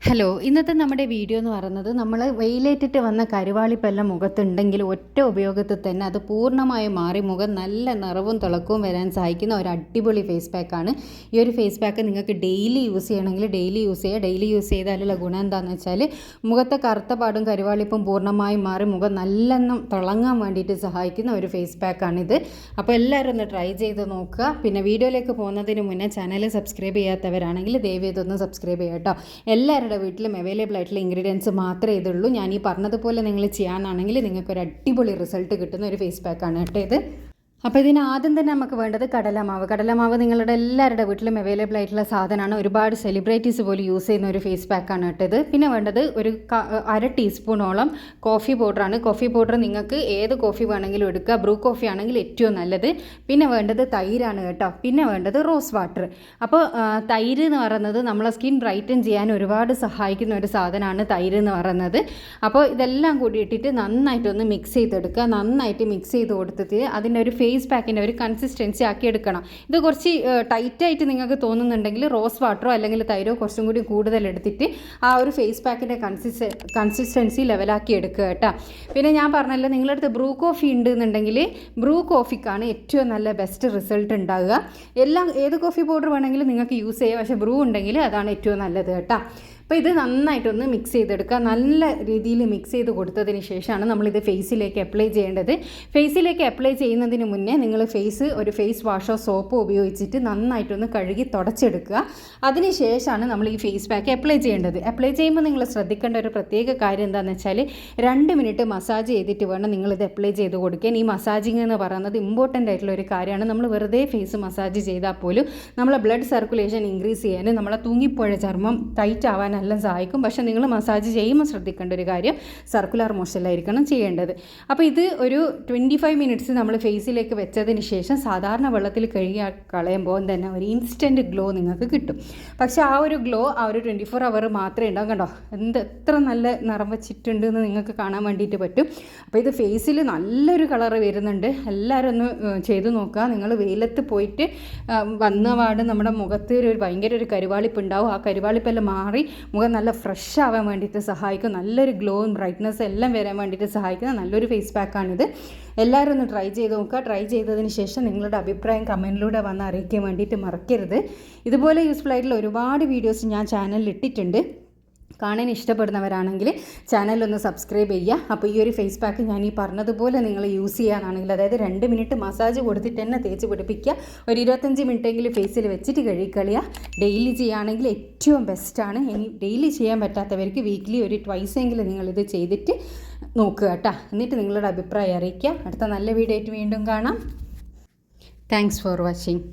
Hello, ഇന്നത്തെ നമ്മുടെ video എന്ന് പറയുന്നത് നമ്മൾ വെയിലേറ്റിട്ട് വന്ന കരുവാളിപ്പെല്ലാം മുഖത്തുണ്ടെങ്കിൽ ഒറ്റ ഉപയോഗത്തിൽ തന്നെ അത് പൂർണ്ണമായി മാറി മുഖം നല്ല നിറവും തിളക്കവും വരാൻ സഹായിക്കുന്ന ഒരു അടിപൊളി ഫേസ് പാക്കാണ്. ഈ ഒരു ഫേസ് പാക്ക് നിങ്ങൾക്ക് ഡെയിലി യൂസ് ചെയ്യണമെങ്കിൽ ഡെയിലി യൂസ് ചെയ്യുക. ഡെയിലി യൂസ് ചെയ്താലുള്ള ഗുണം എന്താണെന്ന് വെച്ചാൽ മുഖത്തെ കറുത്ത പാടും കരുവാളിപ്പും പൂർണ്ണമായും മാറി മുഖം നല്ലെണ്ണം തിളങ്ങാൻ വേണ്ടിയിട്ട് സഹായിക്കുന്ന ഒരു ഫേസ് പാക്കാണിത്. അപ്പോൾ എല്ലാവരും ഒന്ന് ട്രൈ ചെയ്ത് നോക്കുക. പിന്നെ വീഡിയോയിലേക്ക് പോകുന്നതിന് മുന്നേ ചാനൽ സബ്സ്ക്രൈബ് ചെയ്യാത്തവരാണെങ്കിൽ ദയവ് ചെയ്തൊന്ന് സബ്സ്ക്രൈബ് ചെയ്യുക കേട്ടോ. എല്ലാവരുടെ വീട്ടിലും അവൈലബിൾ ആയിട്ടുള്ള ഇൻഗ്രീഡിയൻസ് മാത്രമേ ഇതുള്ളൂ. ഞാൻ ഈ പറഞ്ഞതുപോലെ നിങ്ങൾ ചെയ്യാനാണെങ്കിൽ നിങ്ങൾക്കൊരു അടിപൊളി റിസൾട്ട് കിട്ടുന്ന ഒരു ഫേസ് പാക്കാണ് കേട്ടോ ഇത്. അപ്പോൾ ഇതിന് ആദ്യം തന്നെ നമുക്ക് വേണ്ടത് കടലമാവ് നിങ്ങളുടെ എല്ലാവരുടെ വീട്ടിലും അവൈലബിൾ ആയിട്ടുള്ള സാധനമാണ്. ഒരുപാട് സെലിബ്രിറ്റീസ് പോലും യൂസ് ചെയ്യുന്ന ഒരു ഫേസ് പാക്കാണ് കേട്ടത്. പിന്നെ വേണ്ടത് ഒരു 1/2 ടീസ്പൂണോളം കോഫി പൗഡറാണ്. കോഫി പൗഡർ നിങ്ങൾക്ക് ഏത് കോഫി വേണമെങ്കിലും എടുക്കുക. ബ്രൂ കോഫി ആണെങ്കിൽ ഏറ്റവും നല്ലത്. പിന്നെ വേണ്ടത് തൈരാണ് കേട്ടോ. പിന്നെ വേണ്ടത് റോസ് വാട്ടർ. അപ്പോൾ തൈര് എന്ന് പറയുന്നത് നമ്മളെ സ്കിൻ ബ്രൈറ്റൻ ചെയ്യാൻ ഒരുപാട് സഹായിക്കുന്ന ഒരു സാധനമാണ് തൈര് എന്ന് പറയുന്നത്. അപ്പോൾ ഇതെല്ലാം കൂടി ഇട്ടിട്ട് നന്നായിട്ടൊന്ന് മിക്സ് ചെയ്തെടുക്കുക. നന്നായിട്ട് മിക്സ് ചെയ്ത് കൊടുത്തിട്ട് അതിൻ്റെ ഒരു ഫേസ് പാക്കിൻ്റെ ഒരു കൺസിസ്റ്റൻസി ആക്കി എടുക്കണം. ഇത് കുറച്ച് ടൈറ്റായിട്ട് നിങ്ങൾക്ക് തോന്നുന്നുണ്ടെങ്കിൽ റോസ് വാട്ടറോ അല്ലെങ്കിൽ തൈരോ കുറച്ചും കൂടി കൂടുതൽ എടുത്തിട്ട് ആ ഒരു ഫേസ് പാക്കിൻ്റെ കൺസിസ്റ്റൻസി ലെവലാക്കി എടുക്കുക കേട്ടോ. പിന്നെ ഞാൻ പറഞ്ഞല്ലോ, നിങ്ങളുടെ അടുത്ത് ബ്രൂ കോഫി ഉണ്ടെന്നുണ്ടെങ്കിൽ ബ്രൂ കോഫിക്കാണ് ഏറ്റവും നല്ല ബെസ്റ്റ് റിസൾട്ട് ഉണ്ടാകുക. ഏത് കോഫി പൗഡർ വേണമെങ്കിലും നിങ്ങൾക്ക് യൂസ് ചെയ്യാം, പക്ഷേ ബ്രൂ ഉണ്ടെങ്കിൽ അതാണ് ഏറ്റവും നല്ലത് കേട്ടോ. അപ്പോൾ ഇത് നന്നായിട്ടൊന്ന് മിക്സ് ചെയ്തെടുക്കുക. നല്ല രീതിയിൽ മിക്സ് ചെയ്ത് കൊടുത്തതിന് ശേഷമാണ് നമ്മളിത് ഫേസിലേക്ക് അപ്ലൈ ചെയ്യേണ്ടത്. ഫേസിലേക്ക് അപ്ലൈ ചെയ്യുന്നതിന് മുന്നേ നിങ്ങൾ ഒരു ഫേസ് വാഷോ സോപ്പോ ഉപയോഗിച്ചിട്ട് നന്നായിട്ടൊന്ന് കഴുകി തുടച്ചെടുക്കുക. അതിന് ശേഷമാണ് നമ്മൾ ഈ ഫേസ് പാക്ക് അപ്ലൈ ചെയ്യേണ്ടത്. അപ്ലൈ ചെയ്യുമ്പോൾ നിങ്ങൾ ശ്രദ്ധിക്കേണ്ട ഒരു പ്രത്യേക കാര്യം എന്താണെന്ന് വെച്ചാൽ 2 മിനിറ്റ് മസാജ് ചെയ്തിട്ട് വേണം നിങ്ങളിത് അപ്ലൈ ചെയ്ത് കൊടുക്കാൻ. ഈ മസാജിങ് എന്ന് പറയുന്നത് ഇമ്പോർട്ടൻ്റ് ആയിട്ടുള്ള ഒരു കാര്യമാണ്. നമ്മൾ വെറുതെ ഫേസ് മസാജ് ചെയ്താൽ പോലും നമ്മളെ ബ്ലഡ് സർക്കുലേഷൻ ഇൻക്രീസ് ചെയ്യാനും നമ്മളെ തൂങ്ങിപ്പോയ ചർമ്മം ടൈറ്റ് ആവാൻ എല്ലാം സഹായിക്കും. പക്ഷേ നിങ്ങൾ മസാജ് ചെയ്യുമ്പോൾ ശ്രദ്ധിക്കേണ്ട ഒരു കാര്യം സർക്കുലർ മോഷനിലായിരിക്കണം ചെയ്യേണ്ടത്. അപ്പോൾ ഇത് ഒരു 25 മിനിറ്റ്സ് നമ്മൾ ഫേസിലേക്ക് വെച്ചതിന് ശേഷം സാധാരണ വെള്ളത്തിൽ കഴുകി കളയുമ്പോൾ തന്നെ ഒരു ഇൻസ്റ്റൻറ്റ് ഗ്ലോ നിങ്ങൾക്ക് കിട്ടും. പക്ഷേ ആ ഒരു ഗ്ലോ ആ ഒരു 24 അവർ മാത്രമേ ഉണ്ടാവും. കണ്ടോ എത്ര നല്ല നിറം വെച്ചിട്ടുണ്ട് എന്ന് നിങ്ങൾക്ക് കാണാൻ വേണ്ടിയിട്ട് പറ്റും. അപ്പോൾ ഇത് ഫേസിൽ നല്ലൊരു കളറ് വരുന്നുണ്ട്. എല്ലാവരും ഒന്ന് ചെയ്ത് നോക്കുക. നിങ്ങൾ വെയിലത്ത് പോയിട്ട് വന്നപാട് നമ്മുടെ മുഖത്ത് ഭയങ്കര ഒരു കരുവാളിപ്പ് ഉണ്ടാവും. ആ കരുവാളിപ്പെല്ലാം മാറി മുഖം നല്ല ഫ്രഷ് ആവാൻ വേണ്ടിയിട്ട് സഹായിക്കും. നല്ലൊരു ഗ്ലോവും ബ്രൈറ്റ്നസ് എല്ലാം വരാൻ വേണ്ടിയിട്ട് സഹായിക്കുന്ന നല്ലൊരു ഫേസ് പാക്കാണിത്. എല്ലാവരും ഒന്ന് ട്രൈ ചെയ്ത് നോക്കുക. ട്രൈ ചെയ്തതിന് ശേഷം നിങ്ങളുടെ അഭിപ്രായം കമൻറ്റിലൂടെ വന്ന് അറിയിക്കാൻ വേണ്ടിയിട്ട് മറക്കരുത്. ഇതുപോലെ യൂസ്ഫുൾ ആയിട്ടുള്ള ഒരുപാട് വീഡിയോസ് ഞാൻ ചാനലിൽ ഇട്ടിട്ടുണ്ട്. കാണാൻ ഇഷ്ടപ്പെടുന്നവരാണെങ്കിൽ ചാനലൊന്ന് സബ്സ്ക്രൈബ് ചെയ്യുക. അപ്പോൾ ഈ ഒരു ഫേസ് പാക്ക് ഞാൻ ഈ പറഞ്ഞതുപോലെ നിങ്ങൾ യൂസ് ചെയ്യാനാണെങ്കിൽ, അതായത് 2 മിനിറ്റ് മസാജ് കൊടുത്തിട്ട് തന്നെ തേച്ച് പിടിപ്പിക്കുക. ഒരു 25 മിനിറ്റെങ്കിലും ഫേസിൽ വെച്ചിട്ട് കഴുകിക്കളയുക. ഡെയിലി ചെയ്യുകയാണെങ്കിൽ ഏറ്റവും ബെസ്റ്റാണ്. ഇനി ഡെയിലി ചെയ്യാൻ പറ്റാത്തവർക്ക് വീക്ക്ലി ഒരു 2 എങ്കിലും നിങ്ങളിത് ചെയ്തിട്ട് നോക്കുക കേട്ടോ. എന്നിട്ട് നിങ്ങളുടെ അഭിപ്രായം അറിയിക്കുക. അടുത്ത നല്ല വീഡിയോ ആയിട്ട് വീണ്ടും കാണാം. Thanks for watching.